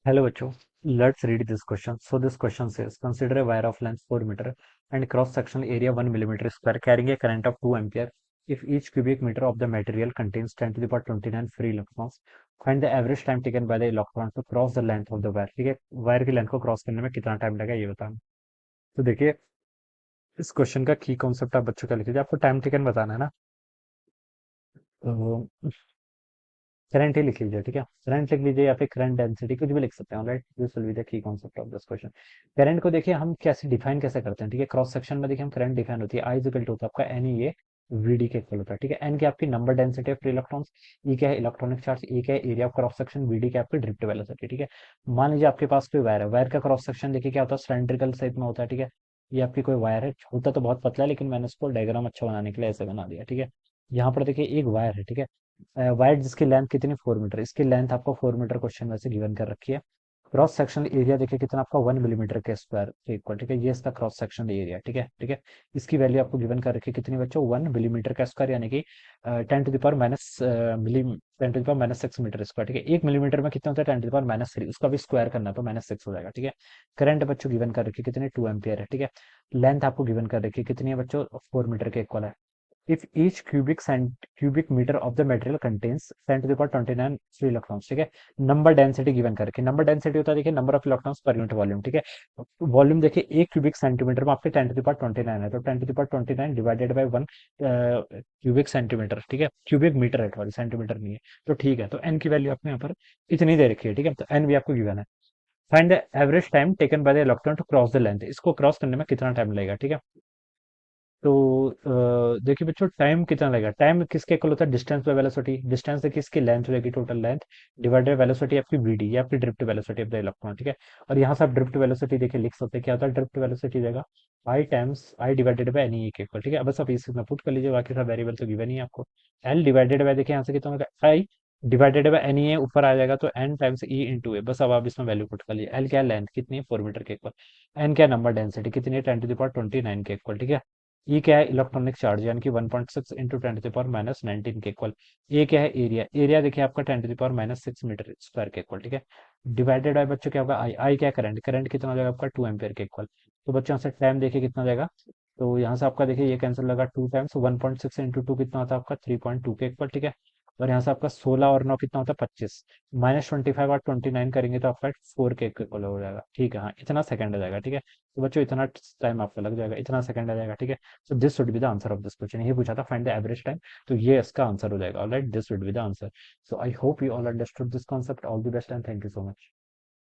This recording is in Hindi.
Hello, Bacho. Let's read this question. So this question says, consider a wire of length 4 meter and cross-section area 1 millimeter square carrying a current of 2 ampere. If each cubic meter of the material contains 10 to the power 29 free electrons, find the average time taken by the electron to cross the length of the wire. ठीक है, वायर की लेंथ को क्रॉस करने में कितना टाइम लगेगा ये बताना। तो देखिए, इस क्वेश्चन का की कॉन्सेप्ट आप बच्चों का लिख लीजिए। आपको टाइम टेकन बताना है ना, तो करंट ही लिख लीजिए। ठीक है, करंट लिख लीजिए या फिर करंट डेंसिटी कुछ भी लिख सकते हैं। Right, this will be the key concept of this question. Current को देखिए हम कैसे डिफाइन कैसे करते हैं। ठीक है, क्रॉस सेक्शन में देखिए हम करंट डिफाइन होती है आई इक्वल टू होता है आपका एन ई ए वीडी के इक्वल होता है। ठीक है, एन की आपकी number density of free electrons, E क्या है इलेक्ट्रॉनिक चार्ज, ए क्या है area of cross section, VD क्या है आपकी ड्रिफ्ट वेलोसिटी। ठीक है, मान लीजिए आपके पास कोई वायर है, वायर का क्रॉस सेक्शन देखिए क्या होता है, सिलेंड्रिकल शेप में होता है। ठीक है, ये आपकी कोई वायर है, होता तो बहुत पतला है लेकिन मैंने उसको डायग्राम अच्छा बनाने के लिए ऐसे बना दिया। ठीक है, यहाँ पर देखिए एक वायर है। ठीक है, वायर जिसकी लेंथ कितनी 4 मीटर, इसकी लेंथ आपको 4 मीटर क्वेश्चन में से गिवन कर रखी है। क्रॉस सेक्शन एरिया देखिए कितना आपका 1 मिलीमीटर के स्क्वायर के इक्वल। ठीक है, ये इसका क्रॉस सेक्शन एरिया। ठीक है, ठीक है, इसकी वैल्यू आपको गिवन कर रखी है कितनी बच्चों, 1 मिलीमीटर का स्क्वायर, यानी कि 10 to the power minus 6 metre square. ठीक है, 1 मिलीमीटर में कितना होता है 10 टू द पावर माइनस 3, उसका भी स्क्वायर करना है तो -6 हो जाएगा। ठीक है, करंट बच्चों गिवन कर रखी है कितने 2 एम्पियर है। ठीक है, लेंथ आपको गिवन कर रखी है कितनी है बच्चों, 4 मीटर के इक्वल है। if each cubic meter of the material contains 10 to the power 29 free electrons। ठीक है, नंबर डेंसिटी गिवन करके, नंबर डेंसिटी होता है देखिए number of electrons per unit volume. ठीक है, वॉल्यूम देखिए 1 क्यूबिक सेंटीमीटर में आपके 10 टू द पावर 29 है, तो 10 to the power 29 divided by 1 cubic centimetre. ठीक है, क्यूबिक मीटर है, सॉरी सेंटीमीटर नहीं है। तो ठीक है, तो एन की वैल्यू आपने यहाँ पर इतनी दे रखी है। ठीक है, तो एन भी आपको गिवन है। Find the average time taken by the electron to cross the length, इसको क्रॉस करने में कितना टाइम लगेगा। ठीक है, तो देखिए बच्चों टाइम कितना लगेगा, टाइम किसके इक्वल होता है, डिस्टेंस बाय वेलोसिटी। डिस्टेंस देखिए इसकी लेंथ हो जाएगी, टोटल लेंथ डिवाइडेड वेलोसिटी आपकी वीडी, ये आपकी drift velocity of the electron. ठीक है, और यहाँ से आप ड्रिफ्ट वेलोसिटी देखिए लिख सकते हैं, क्या होता है ड्रिफ्ट वेलोसिटी देगा I times I divided by N E के इक्वल। ठीक है, बस आप इसी में पुट कर लीजिए, बाकी सब वेरिएबल तो गिवन ही है आपको। एल डिवाइडेड बाय देखिए यहाँ से कितना होगा, आई डिवाइडेड बाय एन ई ऊपर आ जाएगा, तो एन टाइम्स ई इंटू ए। बस अब आप इसमें वैल्यू पुट कर लीजिए। एल क्या लेंथ कितनी है 4 मीटर के इक्वल, एन क्या नंबर डेंसिटी कितनी है 10 टू द पावर 29 के इक्वल। ठीक है, ये क्या है इलेक्ट्रॉनिक चार्ज, यानी कि 1.6 into 10 to the power minus 19 के इक्वल। ये क्या है एरिया, एरिया देखिए आपका 10 to the power minus 6 metre square के इक्वल। ठीक है, डिवाइडेड बाय बच्चों क्या होगा आई, आई क्या करंट, करंट कितना हो जाएगा आपका 2 एम्पियर के इक्वल। तो बच्चों यहाँ से टाइम देखिए कितना हो जाएगा, तो यहाँ से आपका देखिए ये कैंसिल लगा, 2 टाइम्स 1.6 इंटू टू कितना होता है आपका 3.2 के इक्वल। ठीक है, और यहाँ से आपका 16 और 9 कितना होता है 25, -25 और 29 करेंगे तो आपका 4 के इक्वल हो जाएगा। ठीक है, हाँ इतना सेकंड आ जाएगा। ठीक है, तो बच्चों इतना टाइम आपका लग जाएगा, इतना सेकंड आ जाएगा। ठीक है, so this would be the answer of this question. ये पूछा था फाइंड द एवरेज टाइम, तो ये इसका आंसर हो जाएगा। Alright, this would be the answer. So I hope you all understood this concept. All the best and thank you so much.